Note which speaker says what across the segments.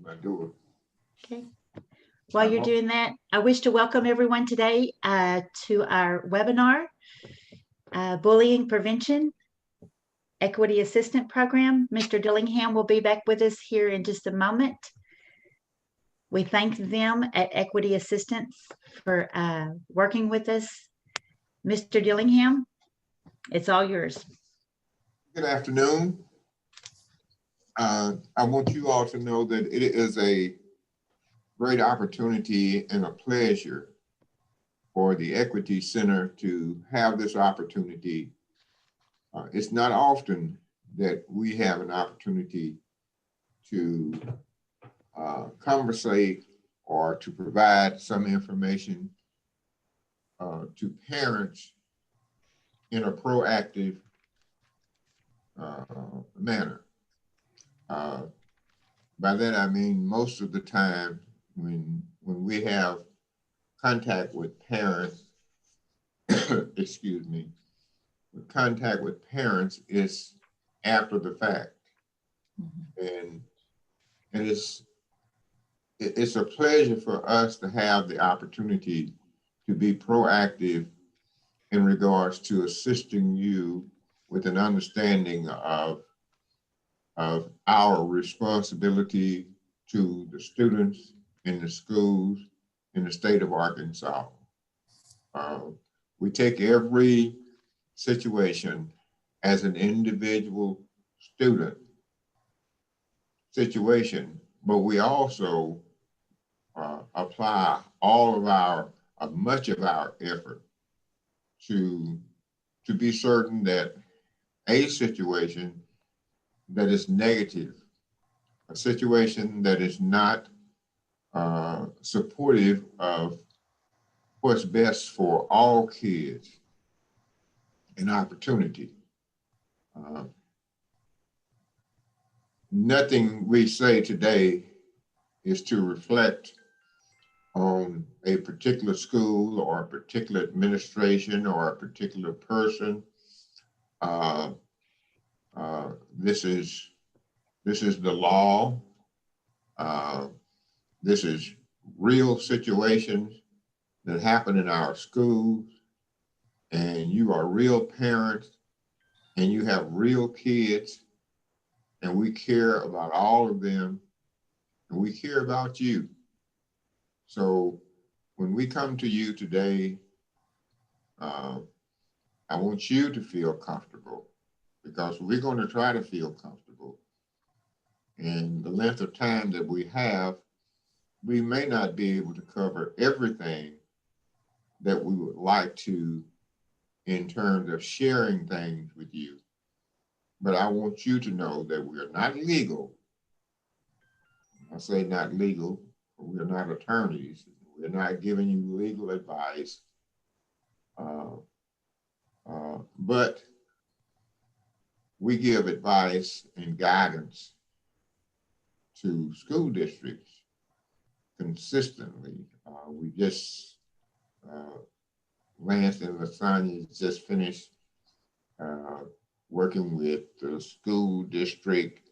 Speaker 1: my door.
Speaker 2: Okay. While you're doing that, I wish to welcome everyone today to our webinar, Bullying Prevention Equity Assistant Program. Mr. Dillingham will be back with us here in just a moment. We thank them at Equity Assistance for working with us. Mr. Dillingham, it's all yours.
Speaker 1: Good afternoon. I want you all to know that it is a great opportunity and a pleasure for the Equity Center to have this opportunity. It's not often that we have an opportunity to conversate or to provide some information to parents in a proactive manner. By that I mean most of the time when we have contact with parents, excuse me, contact with parents is after the fact. And it's a pleasure for us to have the opportunity to be proactive in regards to assisting you with an understanding of our responsibility to the students in the schools in the state of Arkansas. We take every situation as an individual student situation, but we also apply much of our effort to be certain that a situation that is negative, a situation that is not supportive of what's best for all kids, an opportunity. Nothing we say today is to reflect on a particular school or a particular administration or a particular person. This is the law. This is real situations that happen in our schools, and you are real parents and you have real kids, and we care about all of them, and we care about you. So when we come to you today, I want you to feel comfortable, because we're going to try to feel comfortable. And the length of time that we have, we may not be able to cover everything that we would like to in terms of sharing things with you. But I want you to know that we are not legal. I say not legal, we're not attorneys. We're not giving you legal advice. But we give advice and guidance to school districts consistently. We just, Lance and Lasagna just finished working with the school district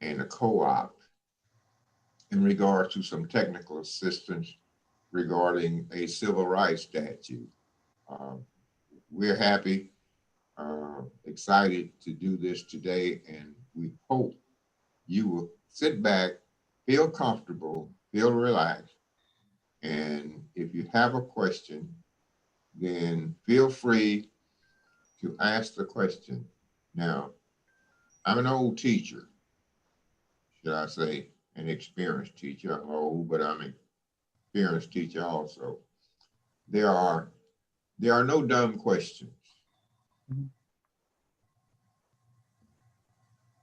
Speaker 1: and the co-op in regards to some technical assistance regarding a civil rights statute. We're happy, excited to do this today, and we hope you will sit back, feel comfortable, feel relaxed, and if you have a question, then feel free to ask the question. Now, I'm an old teacher, should I say, an experienced teacher. I'm old, but I'm an experienced teacher also. There are no dumb questions.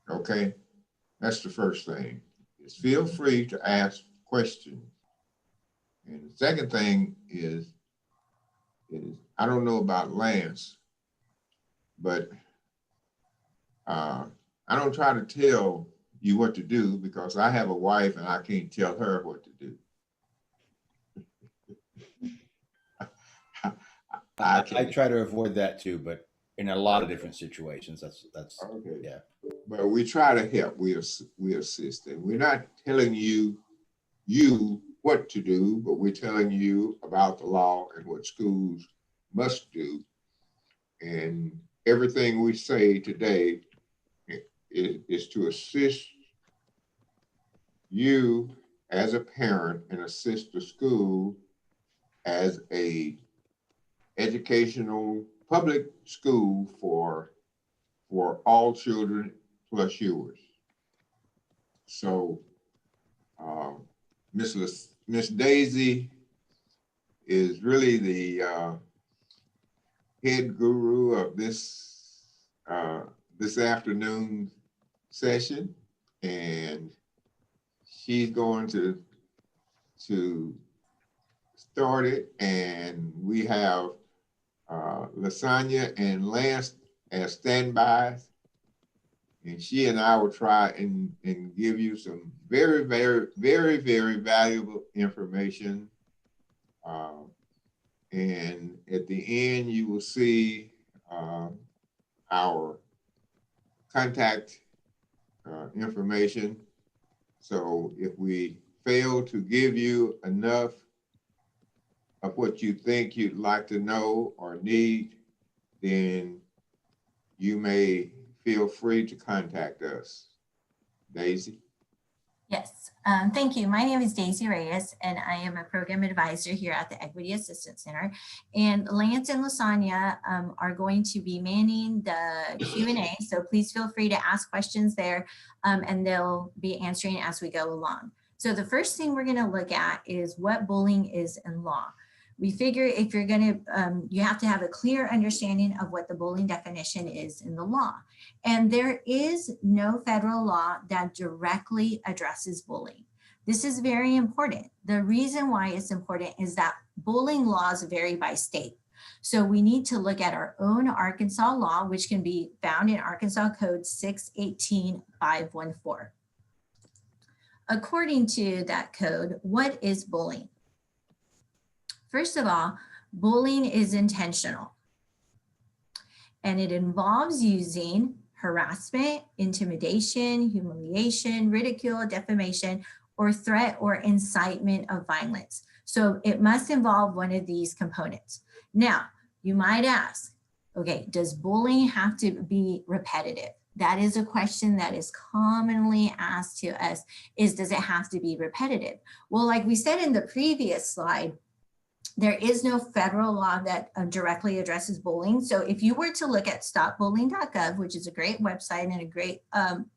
Speaker 1: Okay, that's the first thing. Is feel free to ask questions. And the second thing is I don't know about Lance, but I don't try to tell you what to do, because I have a wife and I can't tell her what to do.
Speaker 3: I try to avoid that too, but in a lot of different situations. That's
Speaker 1: Okay.
Speaker 3: yeah.
Speaker 1: But we try to help, we assist, and we're not telling you what to do, but we're telling you about the law and what schools must do. And everything we say today is to assist you as a parent and assist the school as a educational public school for all children plus yours. So Miss Daisy is really the head guru of this afternoon session, and she's going to start it. And we have Lasagna and Lance as standbys, and she and I will try and give you some very, very, very, very valuable information. And at the end, you will see our contact information. So if we fail to give you enough of what you think you'd like to know or need, then you may feel free to contact us. Daisy?
Speaker 4: Yes, thank you. My name is Daisy Reyes, and I am a program advisor here at the Equity Assistance Center. And Lance and Lasagna are going to be manning the Q&A, so please feel free to ask questions there, and they'll be answering as we go along. So the first thing we're going to look at is what bullying is in law. We figure if you're going to, you have to have a clear understanding of what the bullying definition is in the law. And there is no federal law that directly addresses bullying. This is very important. The reason why it's important is that bullying laws vary by state. So we need to look at our own Arkansas law, which can be found in Arkansas Code 618-514. According to that code, what is bullying? First of all, bullying is intentional, and it involves using harassment, intimidation, humiliation, ridicule, defamation, or threat or incitement of violence. So it must involve one of these components. Now, you might ask, okay, does bullying have to be repetitive? That is a question that is commonly asked to us, does it have to be repetitive? Well, like we said in the previous slide, there is no federal law that directly addresses bullying. So if you were to look at stopbullying.gov, which is a great website and a great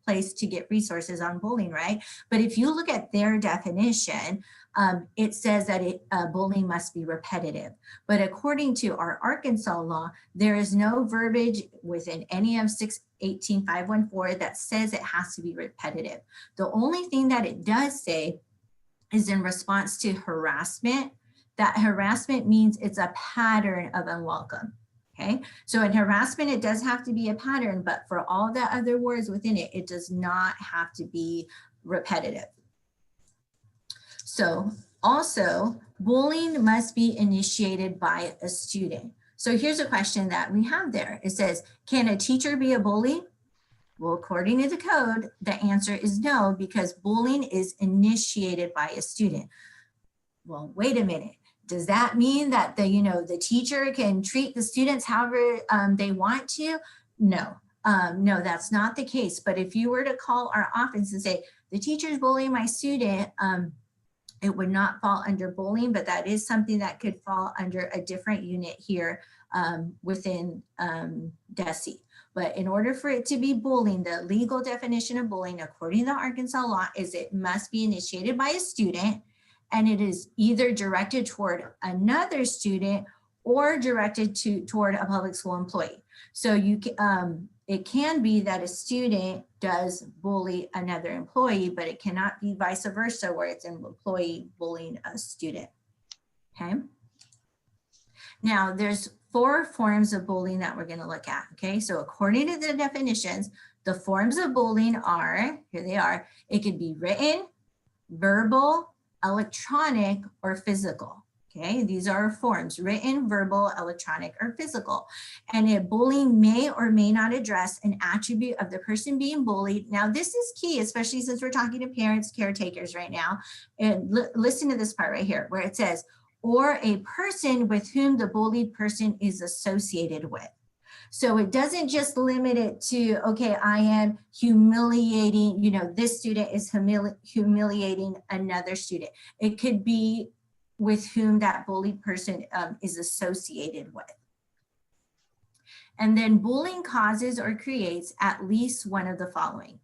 Speaker 4: place to get resources on bullying, right? But if you look at their definition, it says that bullying must be repetitive. But according to our Arkansas law, there is no verbiage within any of 618-514 that says it has to be repetitive. The only thing that it does say is in response to harassment. That harassment means it's a pattern of unwelcome, okay? So in harassment, it does have to be a pattern, but for all the other words within it, it does not have to be repetitive. So also, bullying must be initiated by a student. So here's a question that we have there. It says, can a teacher be a bully? Well, according to the code, the answer is no, because bullying is initiated by a student. Well, wait a minute. Does that mean that the teacher can treat the students however they want to? No, no, that's not the case. But if you were to call our office and say, the teacher's bullying my student, it would not fall under bullying, but that is something that could fall under a different unit here within DESE. But in order for it to be bullying, the legal definition of bullying, according to the Arkansas law, is it must be initiated by a student, and it is either directed toward another student or directed toward a public school employee. So it can be that a student does bully another employee, but it cannot be vice versa, where it's an employee bullying a student, okay? Now, there's 4 forms of bullying that we're gonna look at, okay? So according to the definitions, the forms of bullying are, here they are, it could be written, verbal, electronic, or physical, Okay, these are forms: written, verbal, electronic, or physical. And bullying may or may not address an attribute of the person being bullied. Now, this is key, especially since we're talking to parents, caretakers right now. And listen to this part right here where it says, or a person with whom the bullied person is associated with. So it doesn't just limit it to, okay, I am humiliating, this student is humiliating another student. It could be with whom that bullied person is associated with. And then bullying causes or creates at least one of the following.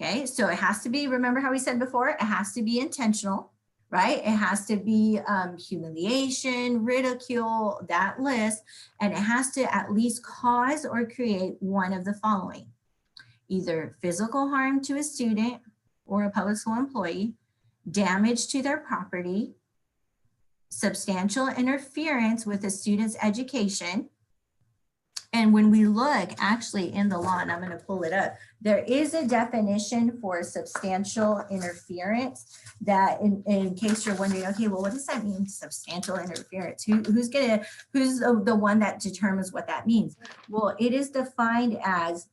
Speaker 4: Okay, so it has to be, remember how we said before, it has to be intentional, right? It has to be humiliation, ridicule, that list, and it has to at least cause or create one of the following: either physical harm to a student or a public school employee, damage to their property, substantial interference with a student's education. And when we look actually in the law, and I'm going to pull it up, there is a definition for substantial interference that in case you're wondering, okay, well, what does that mean, substantial interference? Who's the one that determines what that means? Well, it is defined as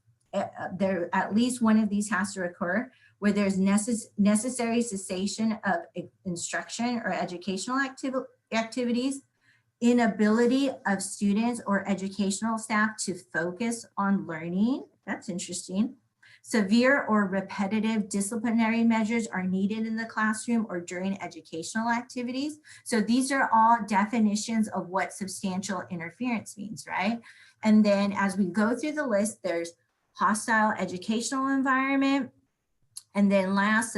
Speaker 4: there at least one of these has to occur where there's necessary cessation of instruction or educational activities, inability of students or educational staff to focus on learning. That's interesting. Severe or repetitive disciplinary measures are needed in the classroom or during educational activities. So these are all definitions of what substantial interference means, right? And then as we go through the list, there's hostile educational environment, and then last,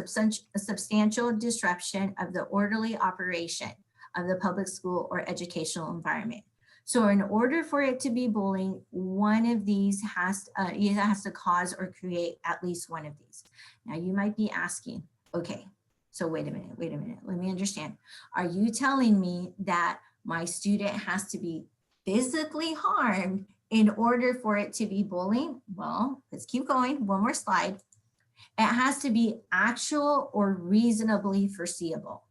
Speaker 4: substantial disruption of the orderly operation of the public school or educational environment. So in order for it to be bullying, one of these has to cause or create at least one of these. Now you might be asking, okay, so wait a minute, let me understand. Are you telling me that my student has to be physically harmed in order for it to be bullying? Well, let's keep going, one more slide. It has to be actual or reasonably foreseeable.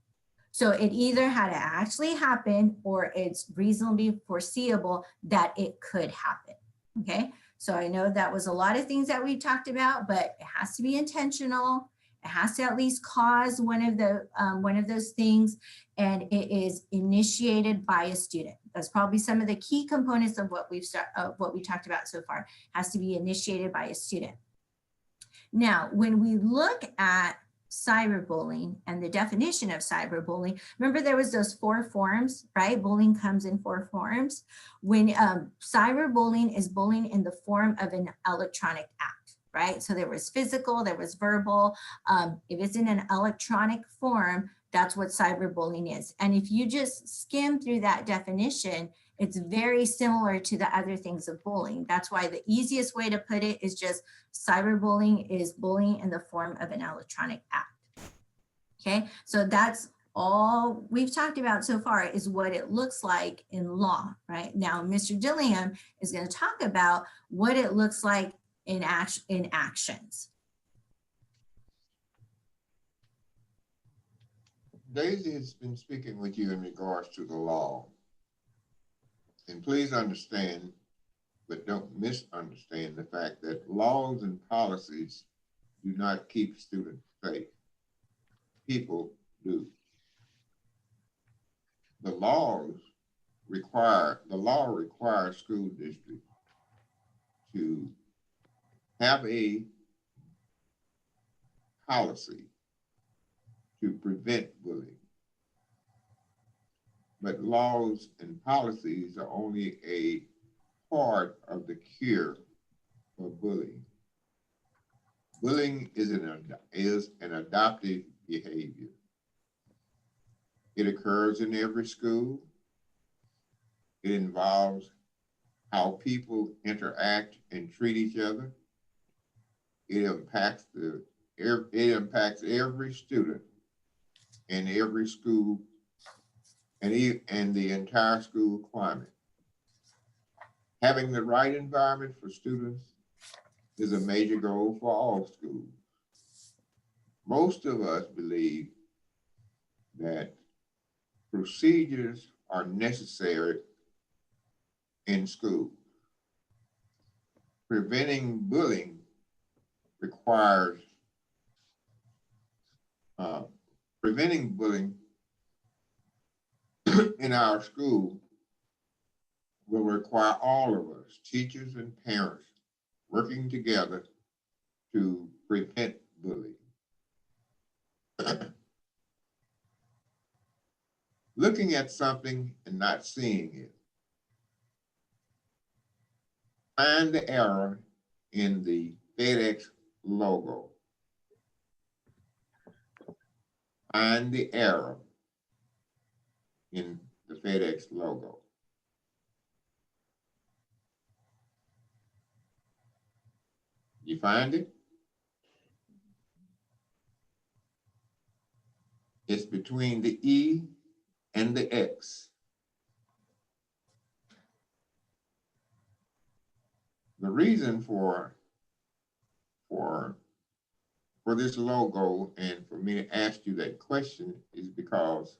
Speaker 4: So it either had to actually happen or it's reasonably foreseeable that it could happen, okay? So I know that was a lot of things that we talked about, but it has to be intentional. It has to at least cause one of those things, and it is initiated by a student. That's probably some of the key components of what we talked about so far. It has to be initiated by a student. Now, when we look at cyberbullying and the definition of cyberbullying, remember there was those 4 forms, right? Bullying comes in 4 forms. When cyberbullying is bullying in the form of an electronic act, right? So there was physical, there was verbal. If it's in an electronic form, that's what cyberbullying is. And if you just skim through that definition, it's very similar to the other things of bullying. That's why the easiest way to put it is just cyberbullying is bullying in the form of an electronic act. Okay, so that's all we've talked about so far is what it looks like in law, right? Now, Mr. Dillingham is going to talk about what it looks like in actions.
Speaker 1: Daisy has been speaking with you in regards to the law. And please understand, but don't misunderstand the fact that laws and policies do not keep students safe. People do. The law requires school districts to have a policy to prevent bullying. But laws and policies are only a part of the cure for bullying. Bullying is an adoptive behavior. It occurs in every school. It involves how people interact and treat each other. It impacts every student in every school and the entire school climate. Having the right environment for students is a major goal for all schools. Most of us believe that procedures are necessary in school. Preventing bullying requires preventing bullying in our school will require all of us, teachers and parents, working together to prevent bullying. Looking at something and not seeing it. Find the error in the FedEx logo. Find the error in the FedEx logo. You find it? It's between the E and the X. The reason for this logo and for me to ask you that question is because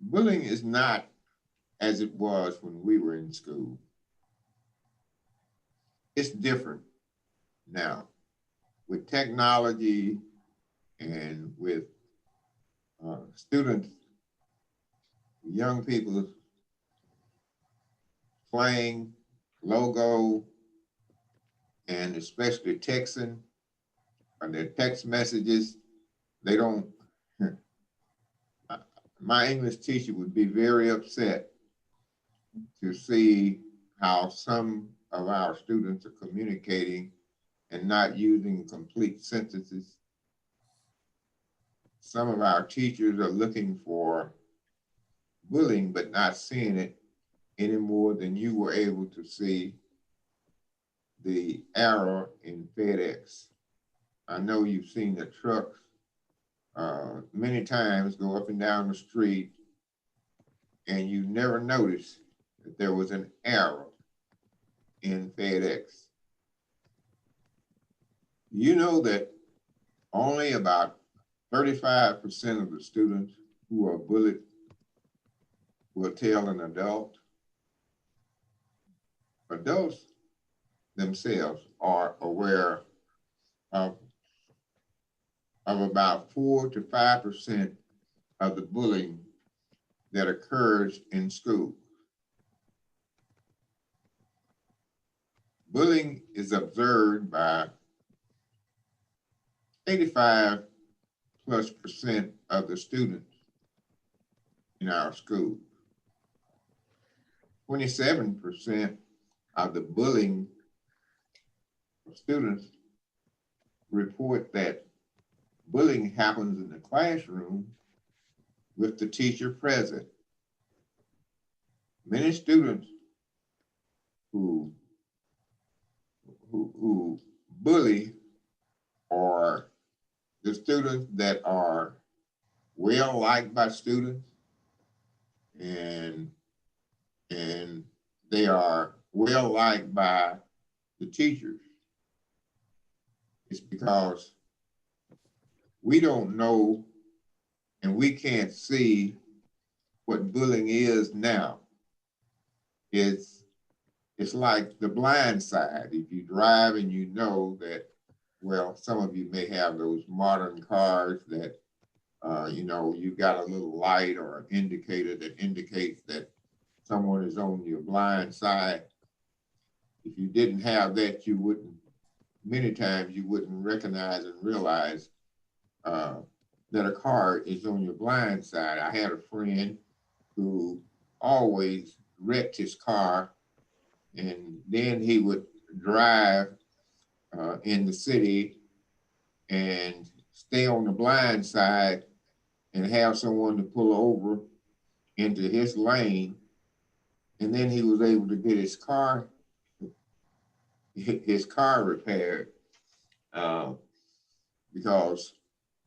Speaker 1: bullying is not as it was when we were in school. It's different now with technology and with students, young people playing logo and especially texting on their text messages. They don't, my English teacher would be very upset to see how some of our students are communicating and not using complete sentences. Some of our teachers are looking for bullying, but not seeing it any more than you were able to see the error in FedEx. I know you've seen the trucks many times go up and down the street, and you never noticed that there was an error in FedEx. You know that only about 35% of the students who are bullied will tell an adult. Adults themselves are aware of about 4 to 5% of the bullying that occurs in school. Bullying is observed by 85+ % of the students in our school. 27% of the bullying of students report that bullying happens in the classroom with the teacher present. Many students who bully are the students that are well liked by students, and they are well liked by the teachers. It's because we don't know and we can't see what bullying is now. It's like The Blind Side. If you drive and you know that, well, some of you may have those modern cars that, you know, you've got a little light or an indicator that indicates that someone is on your blind side. If you didn't have that, you wouldn't, many times you wouldn't recognize and realize that a car is on your blind side. I had a friend who always wrecked his car, and then he would drive in the city and stay on the blind side and have someone to pull over into his lane. And then he was able to get his car repaired because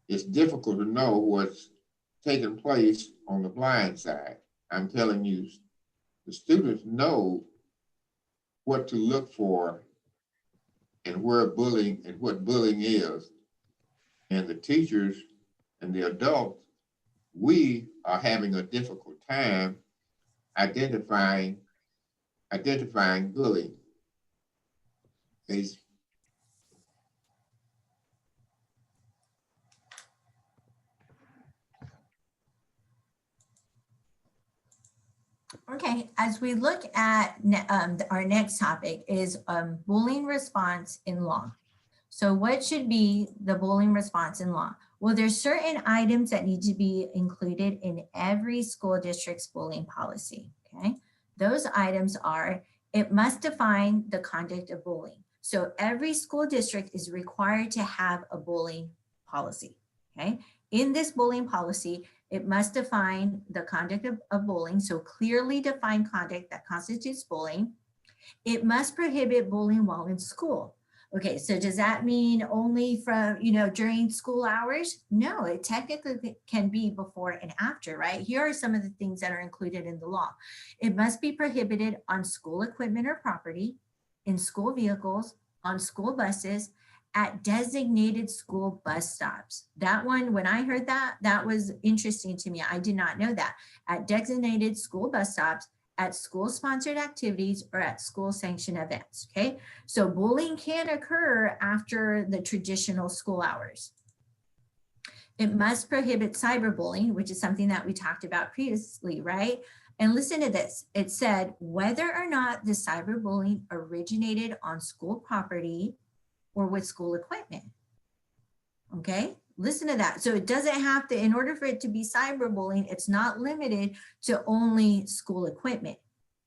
Speaker 1: it's difficult to know what's taking place on the blind side. I'm telling you, the students know what to look for and where bullying and what bullying is. And the teachers and the adults we are having a difficult time identifying bullying. Is
Speaker 4: Okay, as we look at our next topic is bullying response in law. So what should be the bullying response in law? Well, there's certain items that need to be included in every school district's bullying policy, okay? Those items are, it must define the conduct of bullying. So every school district is required to have a bullying policy, okay? In this bullying policy, it must define the conduct of bullying, so clearly define conduct that constitutes bullying. It must prohibit bullying while in school. Okay, so does that mean only from, during school hours? No, it technically can be before and after, right? Here are some of the things that are included in the law. It must be prohibited on school equipment or property, in school vehicles, on school buses, at designated school bus stops. That one, when I heard that, that was interesting to me. I did not know that. At designated school bus stops, at school-sponsored activities, or at school-sanctioned events, okay? So bullying can occur after the traditional school hours. It must prohibit cyberbullying, which is something that we talked about previously, right? And listen to this. It said, whether or not the cyberbullying originated on school property or with school equipment, okay? Listen to that. So it doesn't have to, in order for it to be cyberbullying, it's not limited to only school equipment.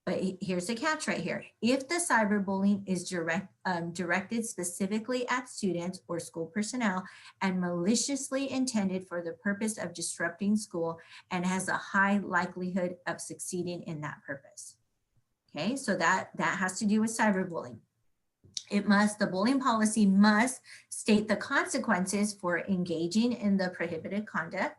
Speaker 4: But here's the catch right here. If the cyberbullying is directed specifically at students or school personnel and maliciously intended for the purpose of disrupting school and has a high likelihood of succeeding in that purpose. Okay, so that has to do with cyberbullying. The bullying policy must state the consequences for engaging in the prohibited conduct.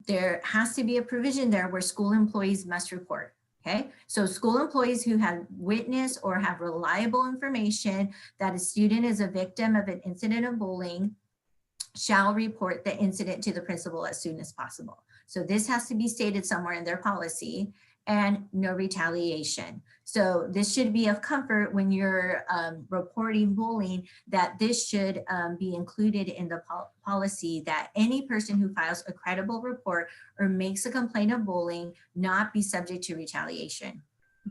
Speaker 4: There has to be a provision there where school employees must report, okay? So school employees who have witnessed or have reliable information that a student is a victim of an incident of bullying shall report the incident to the principal as soon as possible. So this has to be stated somewhere in their policy, and no retaliation. So this should be of comfort when you're reporting bullying, that this should be included in the policy, that any person who files a credible report or makes a complaint of bullying not be subject to retaliation,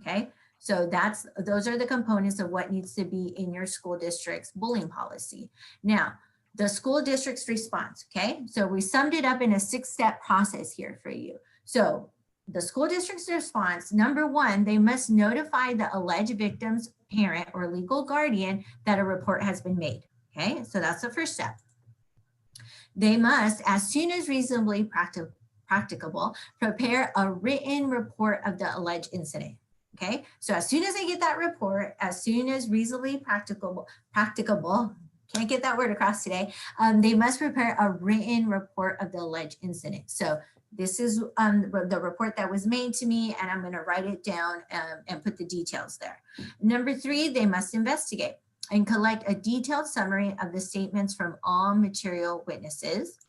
Speaker 4: okay? So those are the components of what needs to be in your school district's bullying policy. Now, the school district's response, okay? So we summed it up in a 6-step process here for you. So the school district's response, number one, they must notify the alleged victim's parent or legal guardian that a report has been made, okay? So that's the first step. They must, as soon as reasonably practicable, prepare a written report of the alleged incident, okay? So as soon as they get that report, as soon as reasonably practicable, can't get that word across today, they must prepare a written report of the alleged incident. So this is the report that was made to me, and I'm going to write it down and put the details there. Number 3, they must investigate and collect a detailed summary of the statements from all material witnesses.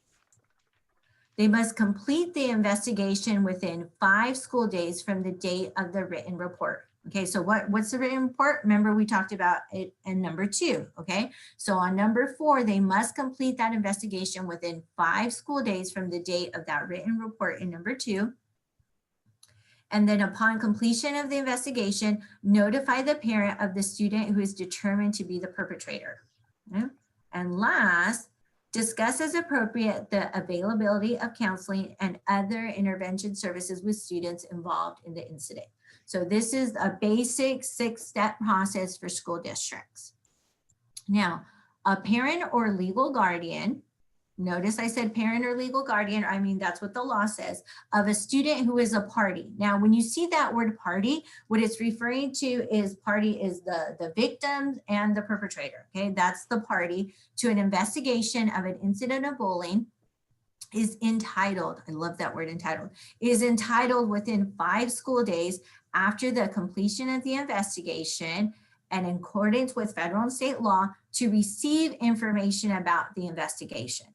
Speaker 4: They must complete the investigation within 5 school days from the date of the written report. Okay, so what's the written report? Remember, we talked about it in number 2, okay? So on number 4, they must complete that investigation within 5 school days from the date of that written report in number 2. And then upon completion of the investigation, notify the parent of the student who is determined to be the perpetrator. Okay? And last, discuss as appropriate the availability of counseling and other intervention services with students involved in the incident. So this is a basic 6-step process for school districts. Now, a parent or legal guardian, notice I said parent or legal guardian, I mean, that's what the law says, of a student who is a party. Now, when you see that word party, what it's referring to is party is the victim and the perpetrator, okay? That's the party to an investigation of an incident of bullying, is entitled, I love that word entitled, is entitled within 5 school days after the completion of the investigation and in accordance with federal and state law to receive information about the investigation.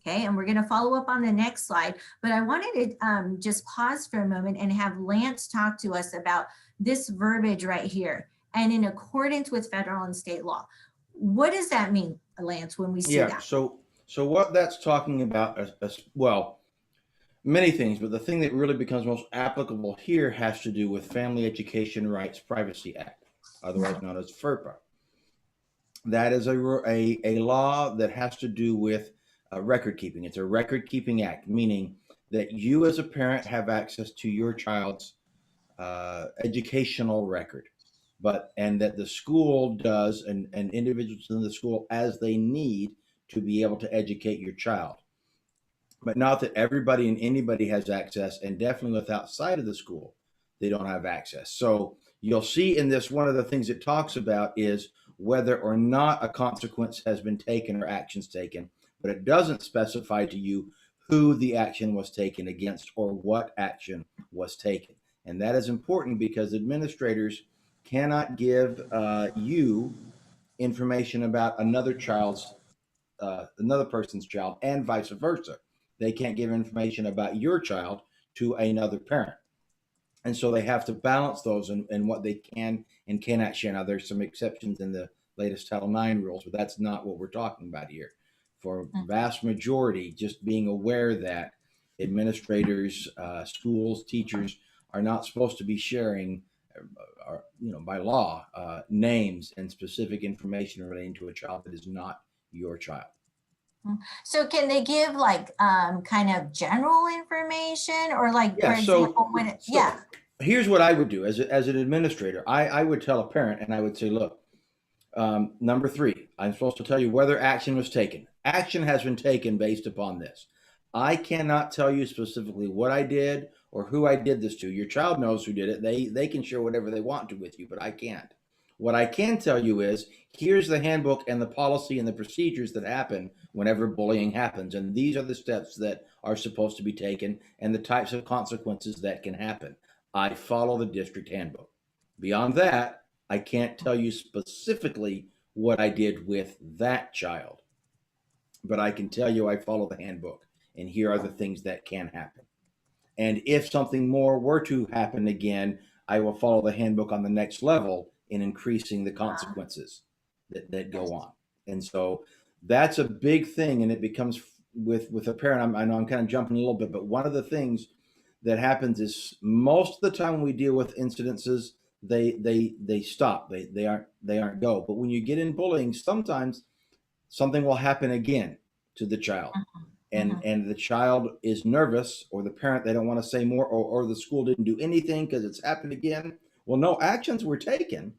Speaker 4: Okay, and we're going to follow up on the next slide, but I wanted to just pause for a moment and have Lance talk to us about this verbiage right here. And in accordance with federal and state law, what does that mean, Lance, when we see
Speaker 3: Yeah.
Speaker 4: that?
Speaker 3: So what that's talking about is, well, many things, but the thing that really becomes most applicable here has to do with Family Education Rights Privacy Act, otherwise known as FERPA. That is a law that has to do with record keeping. It's a record keeping act, meaning that you as a parent have access to your child's educational record, and that the school does, and individuals in the school as they need to be able to educate your child. But not that everybody and anybody has access, and definitely with outside of the school, they don't have access. So you'll see in this, one of the things it talks about is whether or not a consequence has been taken or actions taken, but it doesn't specify to you who the action was taken against or what action was taken. And that is important because administrators cannot give you information about another person's child, and vice versa. They can't give information about your child to another parent. And so they have to balance those and what they can and cannot share. Now, there's some exceptions in the latest Title IX rules, but that's not what we're talking about here. For vast majority, just being aware that administrators, schools, teachers are not supposed to be sharing, by law, names and specific information relating to a child that is not your child.
Speaker 4: So can they give like kind of general information, or like,
Speaker 3: Yeah,
Speaker 4: for example, when it, yeah.
Speaker 3: Here's what I would do as an administrator. I would tell a parent and I would say, look, number 3, I'm supposed to tell you whether action was taken. Action has been taken based upon this. I cannot tell you specifically what I did or who I did this to. Your child knows who did it. They can share whatever they want to with you, but I can't. What I can tell you is, here's the handbook and the policy and the procedures that happen whenever bullying happens. And these are the steps that are supposed to be taken and the types of consequences that can happen. I follow the district handbook. Beyond that, I can't tell you specifically what I did with that child, but I can tell you I follow the handbook, and here are the things that can happen. And if something more were to happen again, I will follow the handbook on the next level in increasing the consequences that go on. And so that's a big thing. And it becomes with a parent, I know I'm kind of jumping a little bit, but one of the things that happens is most of the time when we deal with incidences, they stop, they aren't go. But when you get in bullying, sometimes something will happen again to the child. And the child is nervous, or the parent, they don't want to say more, or the school didn't do anything because it's happened again. Well, no actions were taken.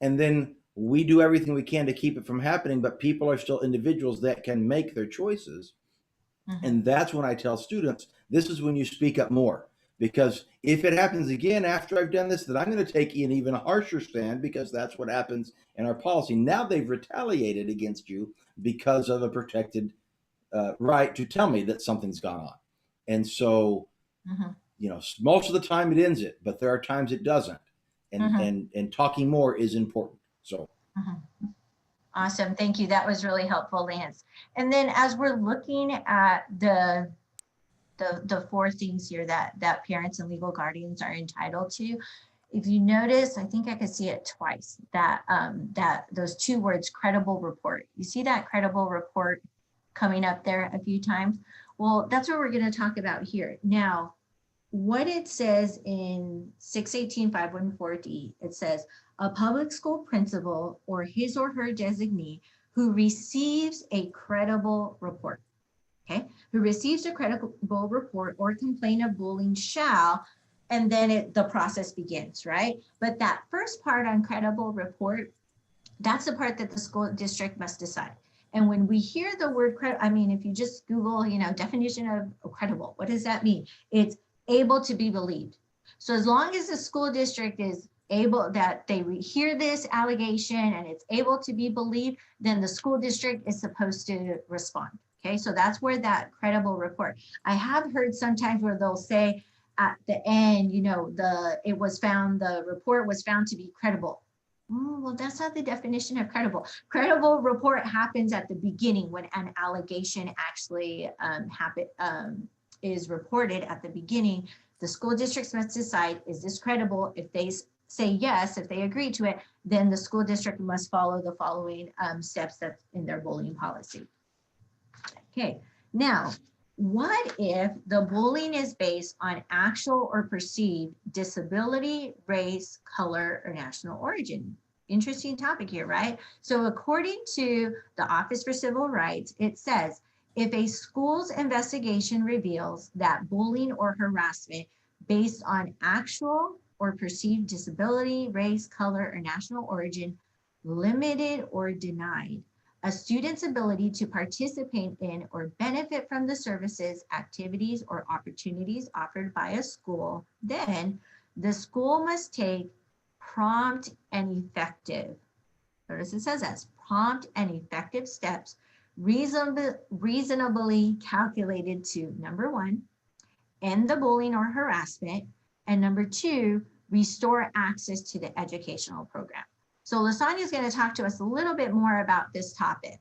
Speaker 3: And then we do everything we can to keep it from happening, but people are still individuals that can make their choices. And that's when I tell students, this is when you speak up more. Because if it happens again after I've done this, then I'm going to take an even harsher stand, because that's what happens in our policy. Now they've retaliated against you because of a protected right to tell me that something's gone on. And so, most of the time it ends it, but there are times it doesn't. And talking more is important. So.
Speaker 4: Awesome. Thank you. That was really helpful, Lance. And then as we're looking at the 4 things here that parents and legal guardians are entitled to, if you notice, I think I could see it twice, that those 2 words, credible report. You see that credible report coming up there a few times? Well, that's what we're going to talk about here. Now, what it says in 618-514D, it says, a public school principal or his or her designee who receives a credible report, okay, who receives a credible report or complaint of bullying shall, and then the process begins, right? But that first part on credible report, that's the part that the school district must decide. And when we hear the word credible, I mean, if you just Google, definition of credible, what does that mean? It's able to be believed. So as long as the school district is able, that they hear this allegation and it's able to be believed, then the school district is supposed to respond. Okay, so that's where that credible report. I have heard sometimes where they'll say at the end, the report was found to be credible. Well, that's not the definition of credible. Credible report happens at the beginning when an allegation actually is reported at the beginning. The school districts must decide, is this credible? If they say yes, if they agree to it, then the school district must follow the following steps that's in their bullying policy. Okay, now, what if the bullying is based on actual or perceived disability, race, color, or national origin? Interesting topic here, right? So according to the Office for Civil Rights, it says, if a school's investigation reveals that bullying or harassment based on actual or perceived disability, race, color, or national origin, limited or denied a student's ability to participate in or benefit from the services, activities, or opportunities offered by a school, then the school must take prompt and effective, notice it says that, prompt and effective steps reasonably calculated to, number one, end the bullying or harassment, and number two, restore access to the educational program. So Lasagna is going to talk to us a little bit more about this topic.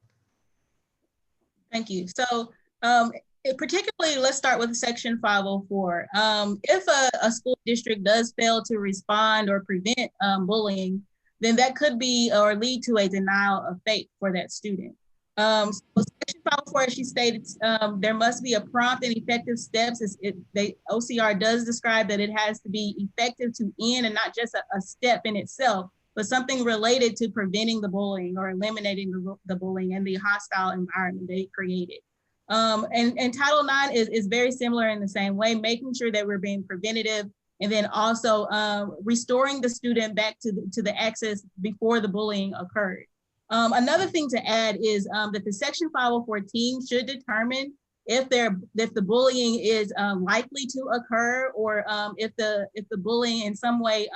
Speaker 5: Thank you. So particularly, let's start with section 504. If a school district does fail to respond or prevent bullying, then that could be or lead to a denial of FAPE for that student. So section 504, as she stated, there must be a prompt and effective steps. OCR does describe that it has to be effective to end and not just a step in itself, but something related to preventing the bullying or eliminating the bullying and the hostile environment that it created. And Title IX is very similar in the same way, making sure that we're being preventative, and then also restoring the student back to the access before the bullying occurred. Another thing to add is that the Section 504 team should determine if the bullying is likely to occur, or if the bullying in some way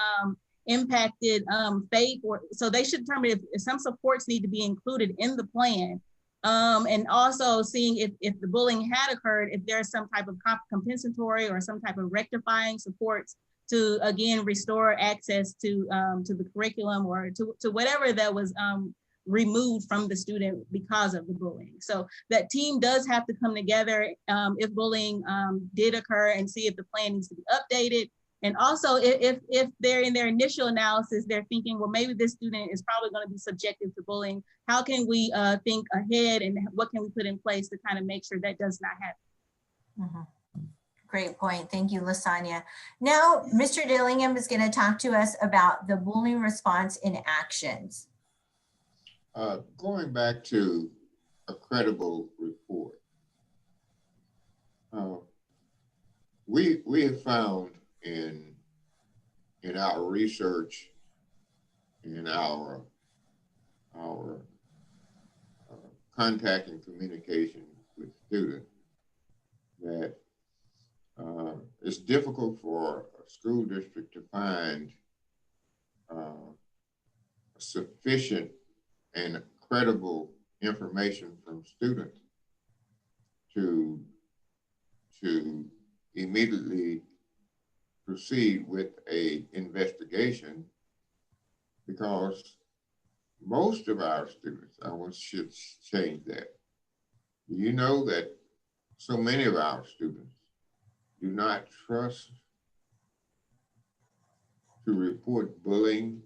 Speaker 5: impacted FAPE, or so they should determine if some supports need to be included in the plan, and also seeing if the bullying had occurred, if there's some type of compensatory or some type of rectifying supports to again restore access to the curriculum or to whatever that was removed from the student because of the bullying. So that team does have to come together if bullying did occur, and see if the plan needs to be updated. And also, if they're in their initial analysis, they're thinking, well, maybe this student is probably going to be subjected to bullying. How can we think ahead, and what can we put in place to kind of make sure that does not happen?
Speaker 4: Mm-hmm. Great point. Thank you, Lasagna. Now, Mr. Dillingham is going to talk to us about the bullying response in actions.
Speaker 1: Going back to a credible report, we have found in our research, in our contact and communication with students, that it's difficult for a school district to find sufficient and credible information from students to immediately proceed with a investigation, because most of our students, should change that. Do you know that so many of our students do not trust to report bullying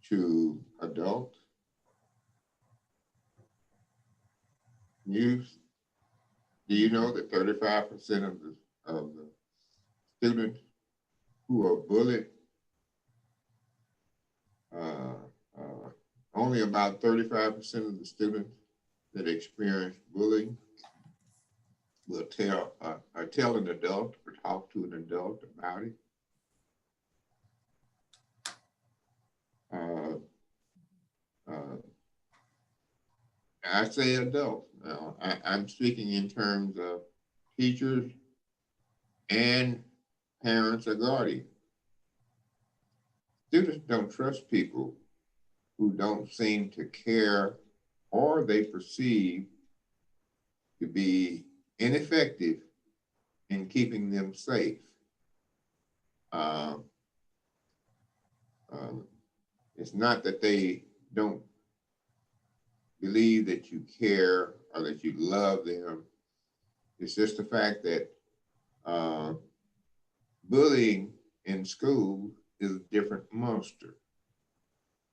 Speaker 1: to adults? Do you know that 35% of the students who are bullied, only about 35% of the students that experience bullying will tell an adult or talk to an adult about it? I say adults. Now, I'm speaking in terms of teachers and parents or guardians. Students don't trust people who don't seem to care, or they perceive to be ineffective in keeping them safe. It's not that they don't believe that you care or that you love them. It's just the fact that bullying in school is a different monster.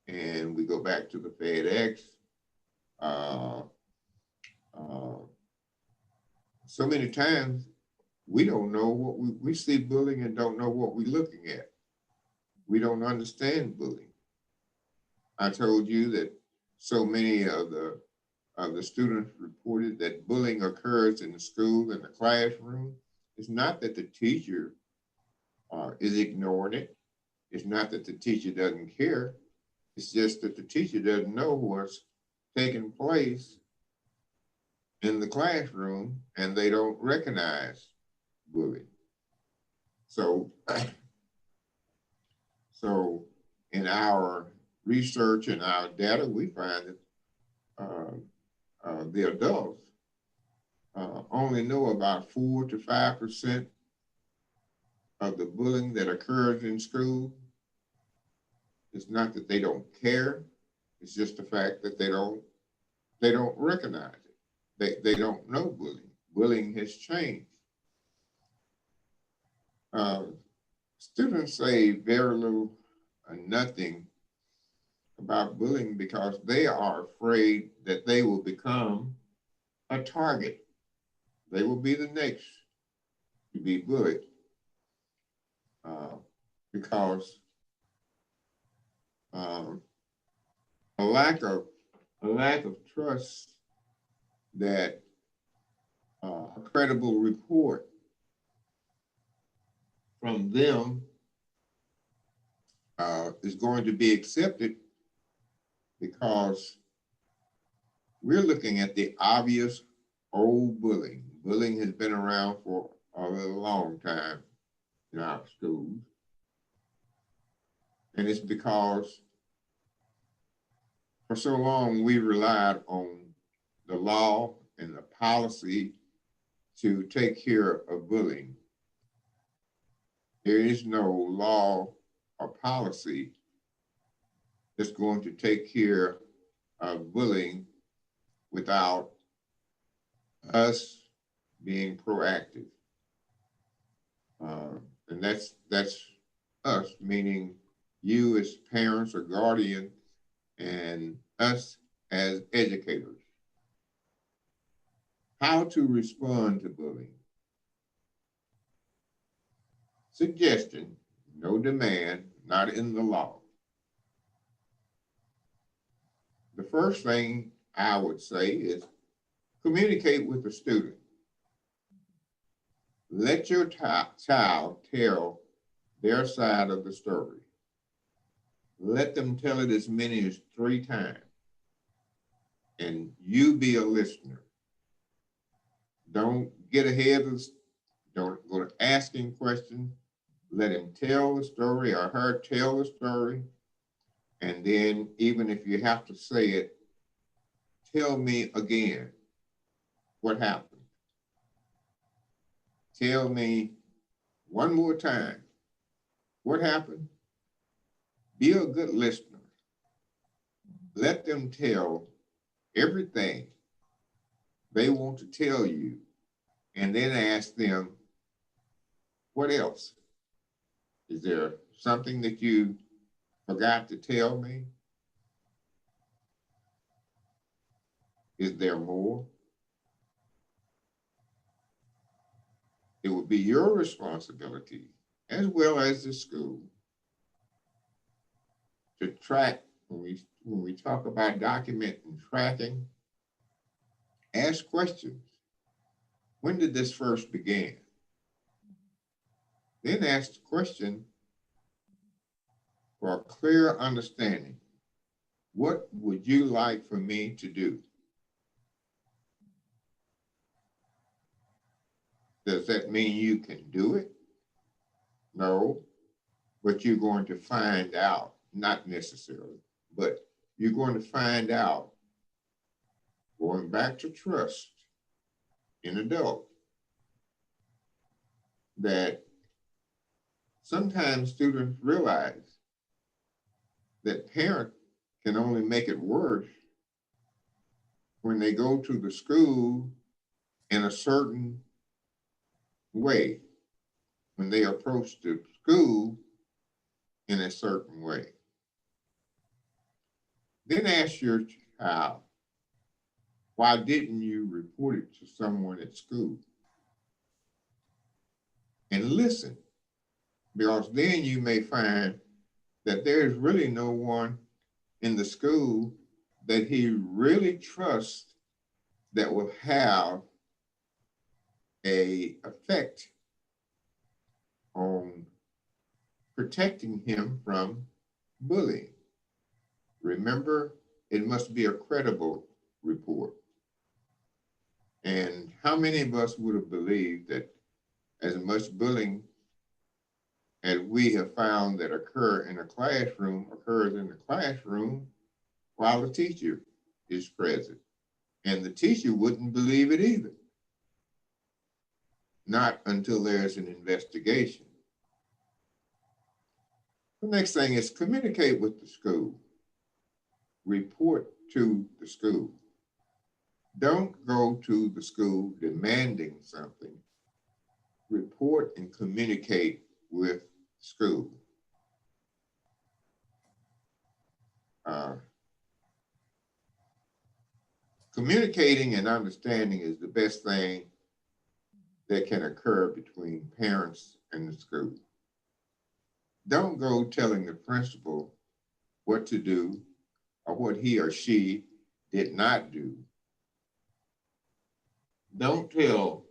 Speaker 1: And we go back to the FedEx. So many times we don't know what we see bullying and don't know what we're looking at. We don't understand bullying. I told you that so many of the students reported that bullying occurs in the school, in the classroom. It's not that the teacher is ignoring it. It's not that the teacher doesn't care. It's just that the teacher doesn't know what's taking place in the classroom and they don't recognize bullying. So, so in our research and our data, we find that the adults only know about 4 to 5% of the bullying that occurs in school. It's not that they don't care. It's just the fact that they don't recognize it. They don't know bullying. Bullying has changed. Students say very little or nothing about bullying because they are afraid that they will become a target. They will be the next to be bullied because a lack of trust that a credible report from them is going to be accepted because we're looking at the obvious old bullying. Bullying has been around for a long time in our schools. And it's because for so long we relied on the law and the policy to take care of bullying. There is no law or policy that's going to take care of bullying without us being proactive. And that's us, meaning you as parents or guardians and us as educators. How to respond to bullying. Suggestion, no demand, not in the law. The first thing I would say is communicate with the student. Let your child tell their side of the story. Let them tell it as many as 3 times. And you be a listener. Don't get ahead of, don't go to asking questions. Let him tell the story or her tell the story. And then even if you have to say it, tell me again what happened. Tell me one more time what happened. Be a good listener. Let them tell everything they want to tell you, and then ask them, what else? Is there something that you forgot to tell me? Is there more? It would be your responsibility, as well as the school, to track, when we talk about document and tracking, ask questions. When did this first begin? Then ask the question for a clear understanding. What would you like for me to do? Does that mean you can do it? No, but you're going to find out, not necessarily, but you're going to find out, going back to trust in adults, that sometimes students realize that parent can only make it worse when they go to the school in a certain way, when they approach the school in a certain way. Then ask your child, why didn't you report it to someone at school? And listen, because then you may find that there's really no one in the school that he really trusts that will have a effect on protecting him from bullying. Remember, it must be a credible report. And how many of us would have believed that as much bullying as we have found that occurs in the classroom while the teacher is present? And the teacher wouldn't believe it either. Not until there's an investigation. The next thing is communicate with the school. Report to the school. Don't go to the school demanding something. Report and communicate with school. Communicating and understanding is the best thing that can occur between parents and the school. Don't go telling the principal what to do or what he or she did not do. Don't tell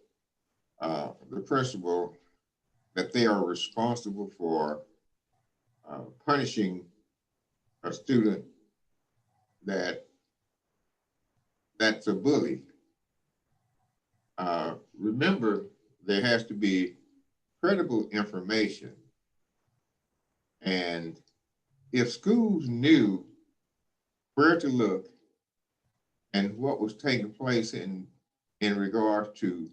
Speaker 1: the principal that they are responsible for punishing a student that's a bully. Remember, there has to be credible information. And if schools knew where to look and what was taking place in regards to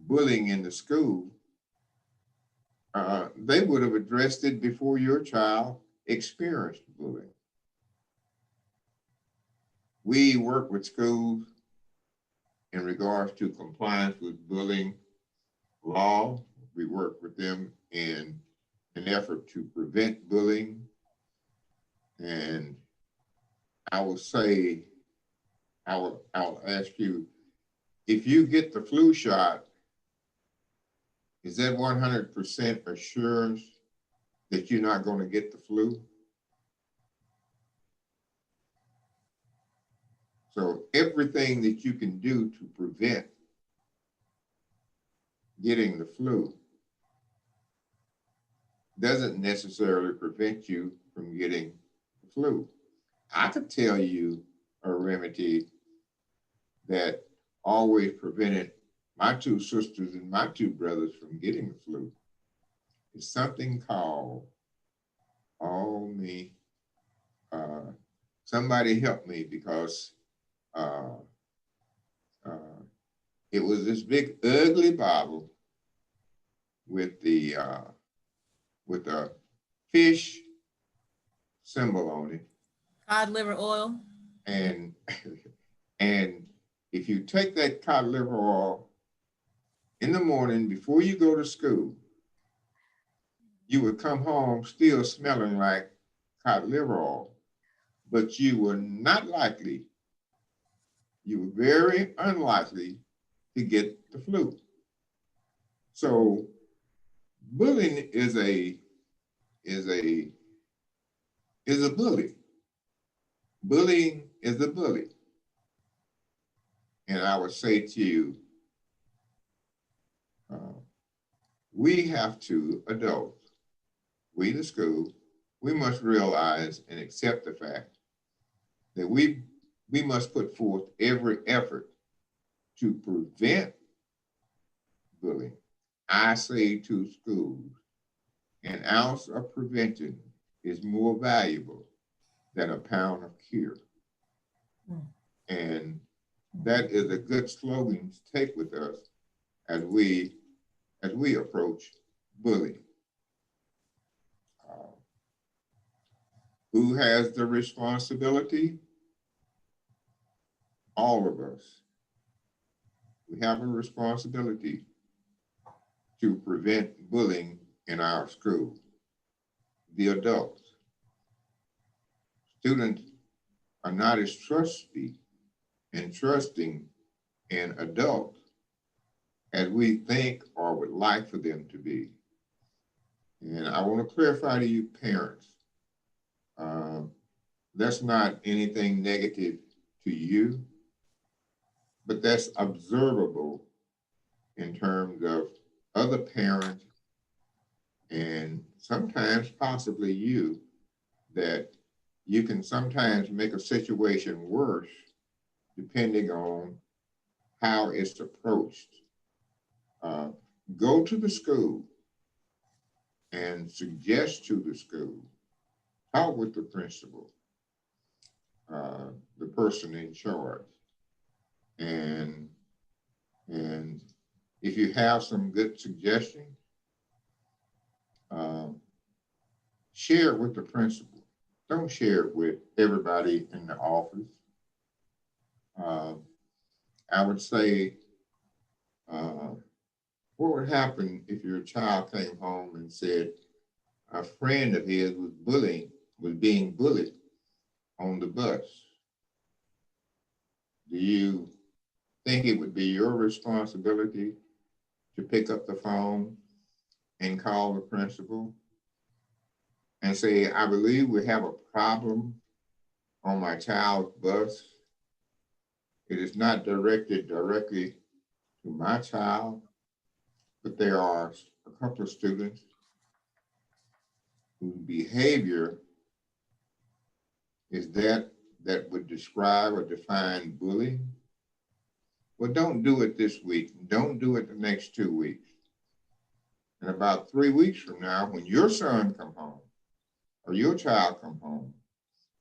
Speaker 1: bullying in the school, they would have addressed it before your child experienced bullying. We work with schools in regards to compliance with bullying law. We work with them in an effort to prevent bullying. And I will say, I'll ask you, if you get the flu shot, is that 100% assurance that you're not going to get the flu? So everything that you can do to prevent getting the flu doesn't necessarily prevent you from getting the flu. I could tell you a remedy that always prevented my two sisters and my two brothers from getting the flu. It's something called, somebody help me, because it was this big ugly bottle with a fish symbol on it.
Speaker 5: Cod liver oil.
Speaker 1: And if you take that cod liver oil in the morning before you go to school, you would come home still smelling like cod liver oil, but you were very unlikely to get the flu. So bullying is a bully. Bullying is a bully. And I would say to you, we have to, adults, we the school, we must realize and accept the fact that we must put forth every effort to prevent bullying. I say to schools, an ounce of prevention is more valuable than a pound of cure. And that is a good slogan to take with us as we approach bullying. Who has the responsibility? All of us. We have a responsibility to prevent bullying in our school. The adults. Students are not as trusting in adults as we think or would like for them to be. And I want to clarify to you parents, that's not anything negative to you, but that's observable in terms of other parents and sometimes possibly you, that you can sometimes make a situation worse depending on how it's approached. Go to the school and suggest to the school, talk with the principal, the person in charge. And if you have some good suggestions, share it with the principal. Don't share it with everybody in the office. I would say, what would happen if your child came home and said a friend of his was being bullied on the bus? Do you think it would be your responsibility to pick up the phone and call the principal and say, I believe we have a problem on my child's bus. It is not directed directly to my child, but there are a couple of students whose behavior is that would describe or define bullying. Well, don't do it this week. Don't do it the next 2 weeks. And about 3 weeks from now, when your son come home or your child come home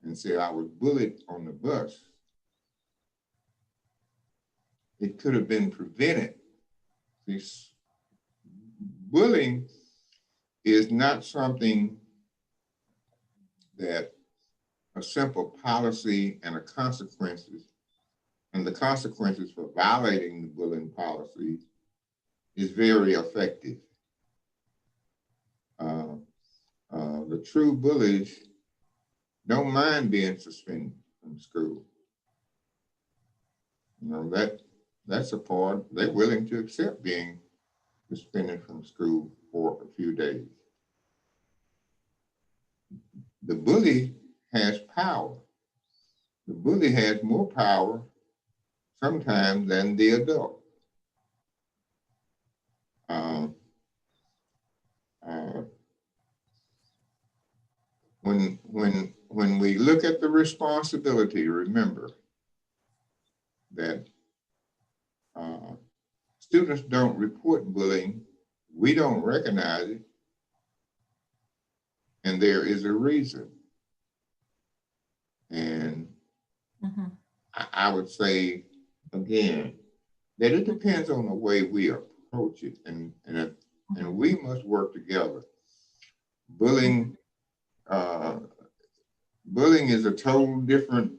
Speaker 1: and say, I was bullied on the bus, it could have been prevented. This bullying is not something that a simple policy and the consequences for violating the bullying policy is very effective. The true bullies don't mind being suspended from school. You know, that's a part, they're willing to accept being suspended from school for a few days. The bully has power. The bully has more power sometimes than the adult. When we look at the responsibility, remember that students don't report bullying. We don't recognize it. And there is a reason. And I would say, again, that it depends on the way we approach it. And we must work together. Bullying is a total different,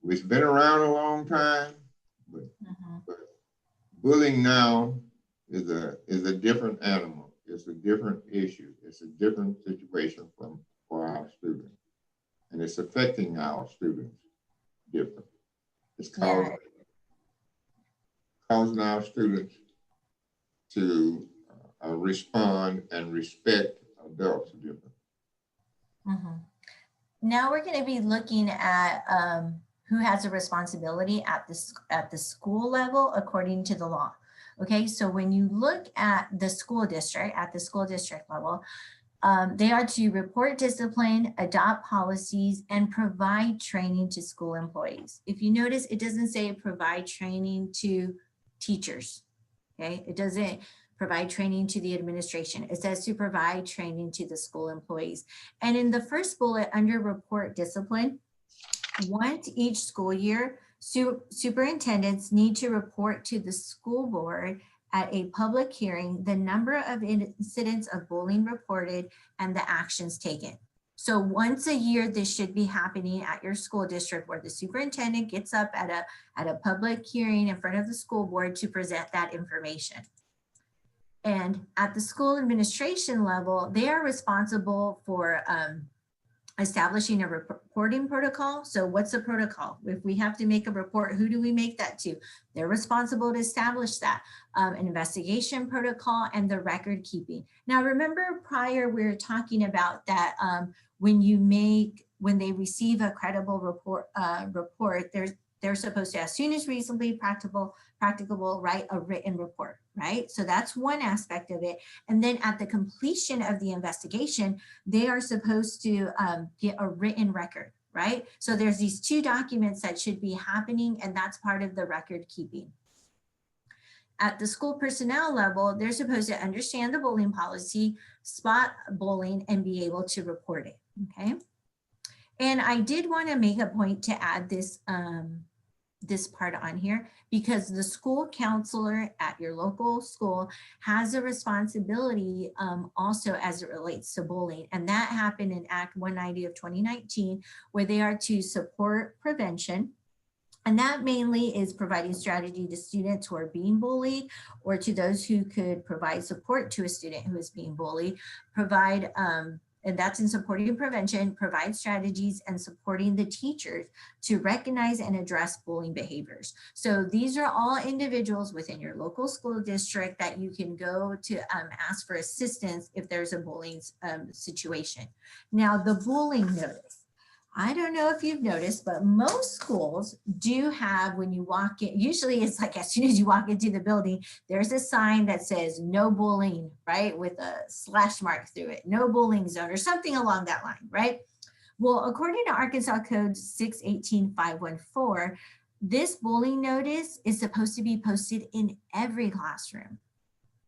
Speaker 1: it's been around a long time, but bullying now is a different animal. It's a different issue. It's a different situation for our students. And it's affecting our students different. It's causing our students to respond and respect adults different.
Speaker 4: Now we're going to be looking at who has a responsibility at the school level according to the law. Okay, so when you look at the school district, level, they are to report discipline, adopt policies, and provide training to school employees. If you notice, it doesn't say provide training to teachers. Okay, it doesn't provide training to the administration. It says to provide training to the school employees. And in the first bullet under report discipline, once each school year, superintendents need to report to the school board at a public hearing the number of incidents of bullying reported and the actions taken. So once a year, this should be happening at your school district where the superintendent gets up at a public hearing in front of the school board to present that information. And at the school administration level, they are responsible for establishing a reporting protocol. So what's the protocol? If we have to make a report, who do we make that to? They're responsible to establish that. An investigation protocol and the record keeping. Now, remember prior we were talking about that when they receive a credible report, they're supposed to, as soon as reasonably practicable, write a written report, right? So that's one aspect of it. And then at the completion of the investigation, they are supposed to get a written record, right? So there's these two documents that should be happening, and that's part of the record keeping. At the school personnel level, they're supposed to understand the bullying policy, spot bullying, and be able to report it, okay? And I did want to make a point to add this this part on here, because the school counselor at your local school has a responsibility also as it relates to bullying. And that happened in Act 190 of 2019, where they are to support prevention. And that mainly is providing strategy to students who are being bullied, or to those who could provide support to a student who is being bullied, provide and that's in supporting prevention, provide strategies, and supporting the teachers to recognize and address bullying behaviors. So these are all individuals within your local school district that you can go to ask for assistance if there's a bullying situation. Now, the bullying notice. I don't know if you've noticed, but most schools do have, when you walk in, usually it's like as soon as you walk into the building, there's a sign that says no bullying, right? With a slash mark through it, no bullying zone or something along that line, right? Well, according to Arkansas Code 618-514, this bullying notice is supposed to be posted in every classroom,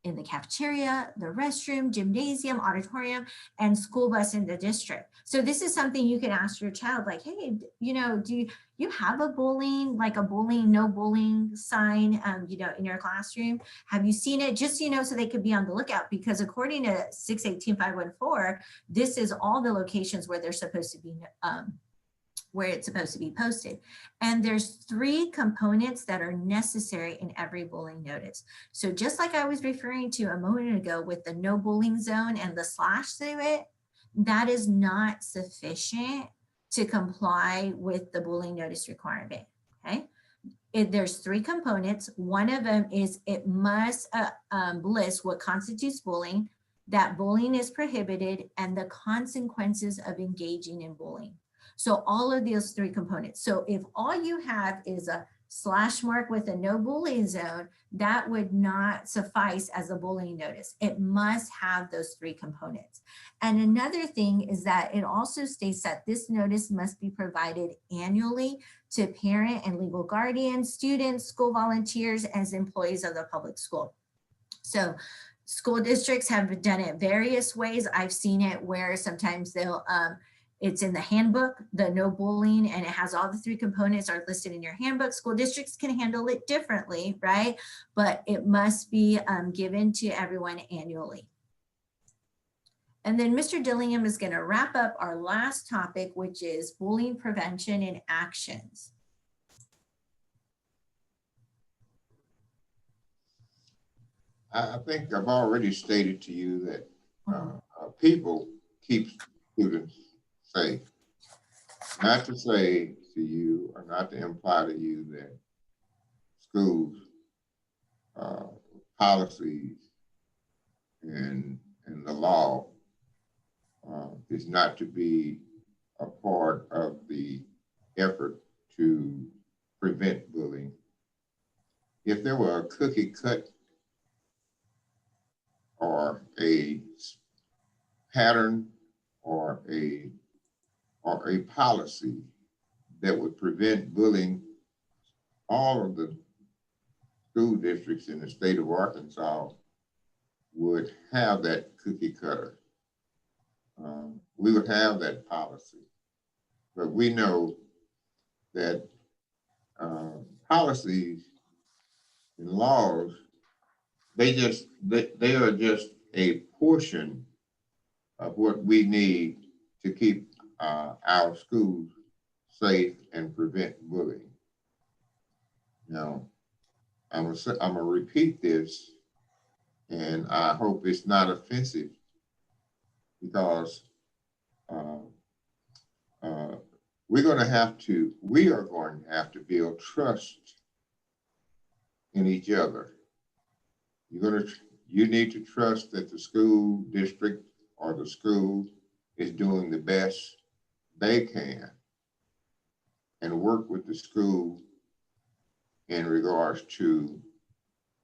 Speaker 4: in the cafeteria, the restroom, gymnasium, auditorium, and school bus in the district. So this is something you can ask your child, like, hey, you know, do you have a bullying, like a bullying, no bullying sign, you know, in your classroom? Have you seen it? Just, you know, so they could be on the lookout, because according to 618-514, this is all the locations where they're supposed to be, where it's supposed to be posted. And there's 3 components that are necessary in every bullying notice. So just like I was referring to a moment ago with the no bullying zone and the slash through it, that is not sufficient to comply with the bullying notice requirement, okay? There's 3 components. One of them is it must list what constitutes bullying, that bullying is prohibited, and the consequences of engaging in bullying. So all of those 3 components. So if all you have is a slash mark with a no bullying zone, that would not suffice as a bullying notice. It must have those 3 components. And another thing is that it also states that this notice must be provided annually to parent and legal guardians, students, school volunteers, as employees of the public school. So school districts have done it various ways. I've seen it where sometimes they'll, it's in the handbook, the no bullying, and it has all the 3 components are listed in your handbook. School districts can handle it differently, right? But it must be given to everyone annually. And then Mr. Dillingham is going to wrap up our last topic, which is bullying prevention and actions.
Speaker 1: I think I've already stated to you that people keep students safe. Not to say to you, or not to imply to you that schools, policies, and the law is not to be a part of the effort to prevent bullying. If there were a cookie cut or a pattern or a policy that would prevent bullying, all of the school districts in the state of Arkansas would have that cookie cutter. We would have that policy, but we know that policies and laws, they are just a portion of what we need to keep our schools safe and prevent bullying. Now, I'm gonna repeat this, and I hope it's not offensive, because we are going to have to build trust in each other. You need to trust that the school district or the school is doing the best they can, and work with the school in regards to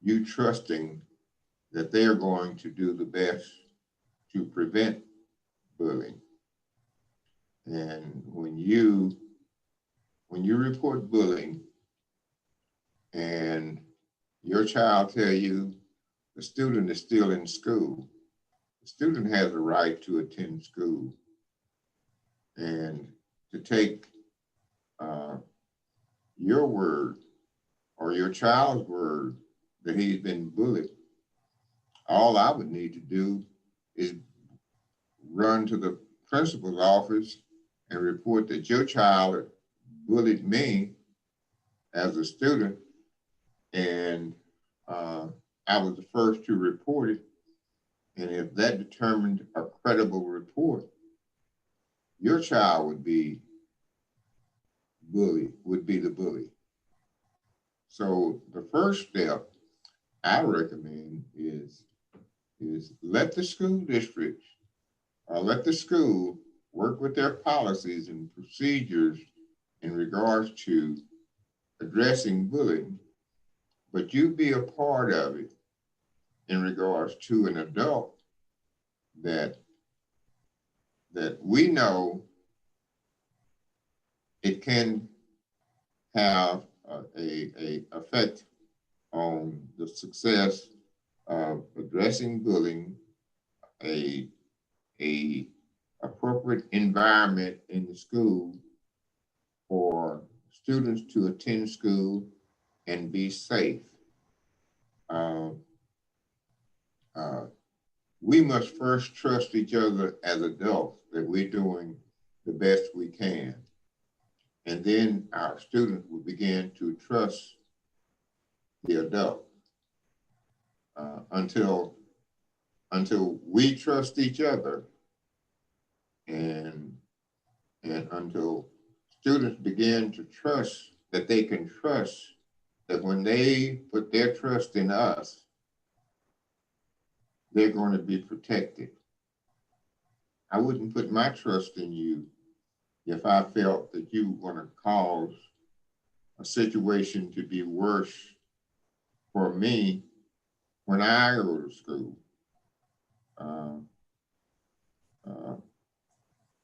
Speaker 1: you trusting that they are going to do the best to prevent bullying. And when you report bullying and your child tell you the student is still in school, the student has a right to attend school and to take your word or your child's word that he's been bullied. All I would need to do is run to the principal's office and report that your child bullied me as a student, and I was the first to report it. And if that determined a credible report, your child would be the bully. So the first step I recommend is let the school district or let the school work with their policies and procedures in regards to addressing bullying, but you be a part of it in regards to an adult that we know it can have a effect on the success of addressing bullying, a appropriate environment in the school for students to attend school and be safe. We must first trust each other as adults that we're doing the best we can. And then our students will begin to trust the adult until we trust each other, and until students begin to trust that they can trust that when they put their trust in us, they're going to be protected. I wouldn't put my trust in you if I felt that you were going to cause a situation to be worse for me when I go to school.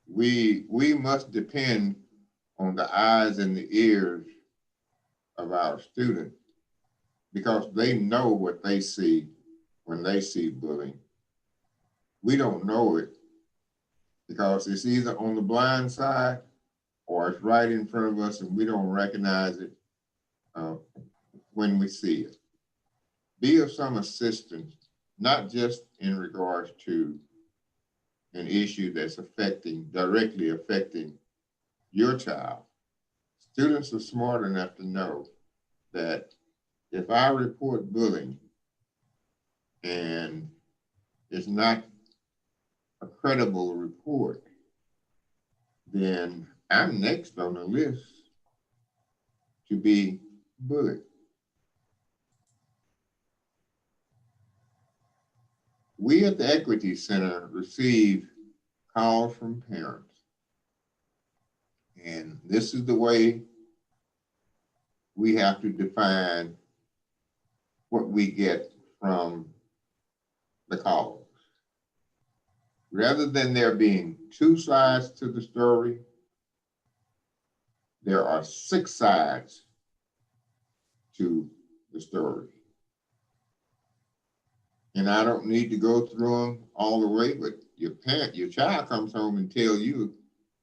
Speaker 1: We must depend on the eyes and the ears of our students, because they know what they see when they see bullying. We don't know it because it's either on the blind side or it's right in front of us and we don't recognize it when we see it. Be of some assistance, not just in regards to an issue that's directly affecting your child. Students are smart enough to know that if I report bullying and it's not a credible report, then I'm next on the list to be bullied. We at the Equity Center receive calls from parents, and this is the way we have to define what we get from the calls. Rather than there being 2 sides to the story, there are 6 sides to the story. And I don't need to go through them all the way, but your child comes home and tells you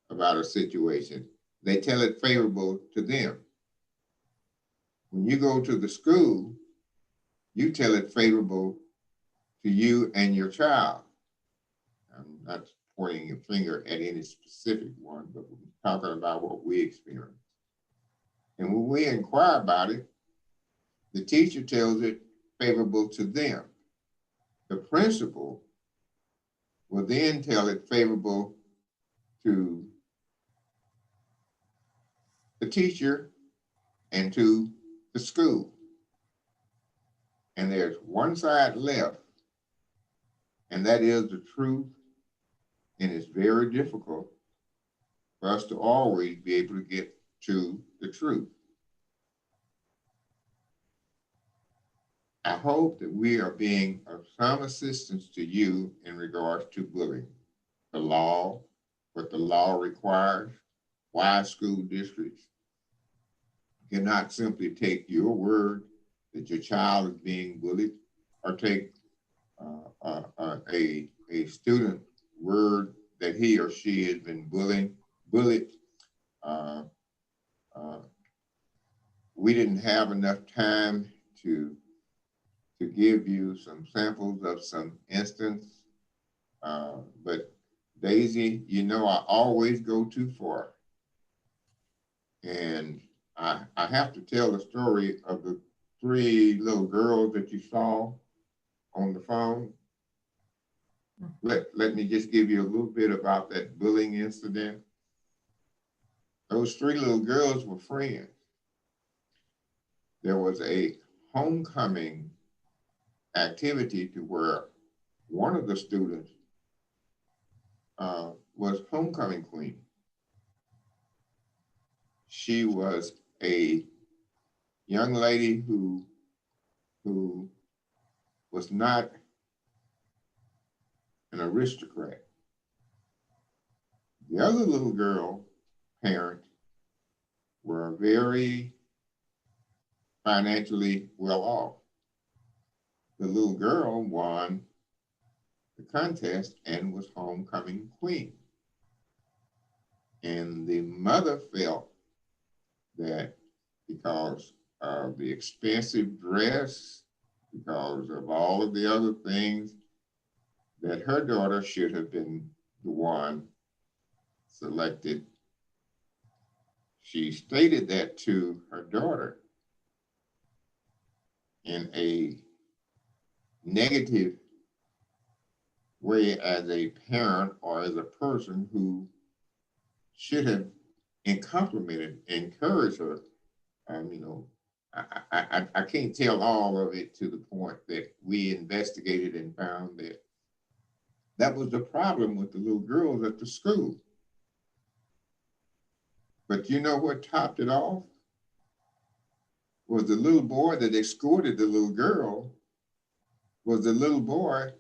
Speaker 1: about a situation. They tell it favorable to them. When you go to the school, you tell it favorable to you and your child. I'm not pointing a finger at any specific one, but we're talking about what we experience. And when we inquire about it, the teacher tells it favorable to them. The principal will then tell it favorable to the teacher and to the school. And there's one side left, and that is the truth. And it's very difficult for us to always be able to get to the truth. I hope that we are being of some assistance to you in regards to bullying, the law, what the law requires, why school districts cannot simply take your word that your child is being bullied, or take a student word that he or she has been bullied. We didn't have enough time to give you some samples of some instance, but Daisy, you know, I always go too far. And I have to tell the story of the 3 little girls that you saw on the phone. Let me just give you a little bit about that bullying incident. Those 3 little girls were friends. There was a homecoming activity to where one of the students was homecoming queen. She was a young lady who was not an aristocrat. The other little girl parents were very financially well off. The little girl won the contest and was homecoming queen. And the mother felt that because of the expensive dress, because of all of the other things, that her daughter should have been the one selected. She stated that to her daughter in a negative way as a parent or as a person who should have complimented, encouraged her. You know, I can't tell all of it to the point that we investigated and found that that was the problem with the little girls at the school. But you know what topped it off? Was the little boy that escorted the little girl was the little boy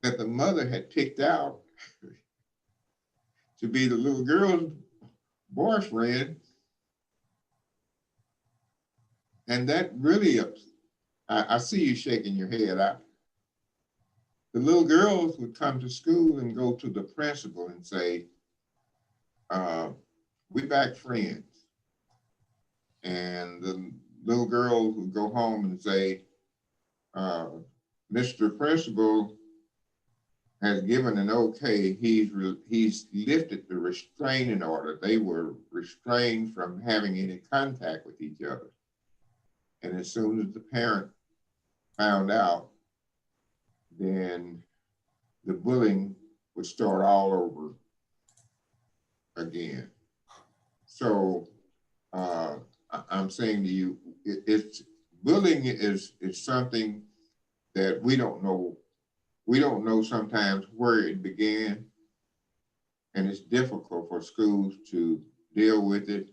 Speaker 1: that the mother had picked out to be the little girl's boyfriend. And that really, I see you shaking your head. The little girls would come to school and go to the principal and say, we back friends. And the little girls would go home and say, Mr. Principal has given an okay. He's lifted the restraining order. They were restrained from having any contact with each other. And as soon as the parent found out, then the bullying would start all over again. So I'm saying to you, bullying is something that we don't know. We don't know sometimes where it began, and it's difficult for schools to deal with it.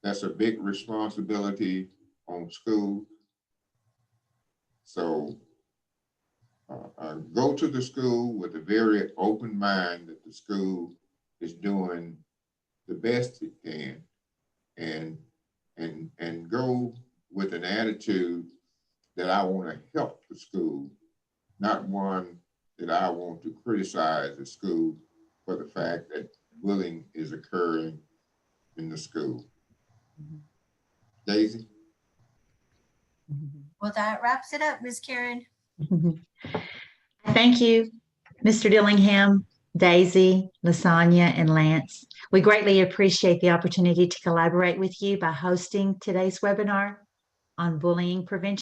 Speaker 1: That's a big responsibility on schools. So go to the school with a very open mind that the school is doing the best it can, and go with an attitude that I want to help the school, not one that I want to criticize the school for the fact that bullying is occurring in the school. Daisy?
Speaker 4: Well, that wraps it up, Ms. Karen.
Speaker 2: Thank you, Mr. Dillingham. Daisy, Lasagna, and Lance. We greatly appreciate the opportunity to collaborate with you by hosting today's webinar on bullying prevention.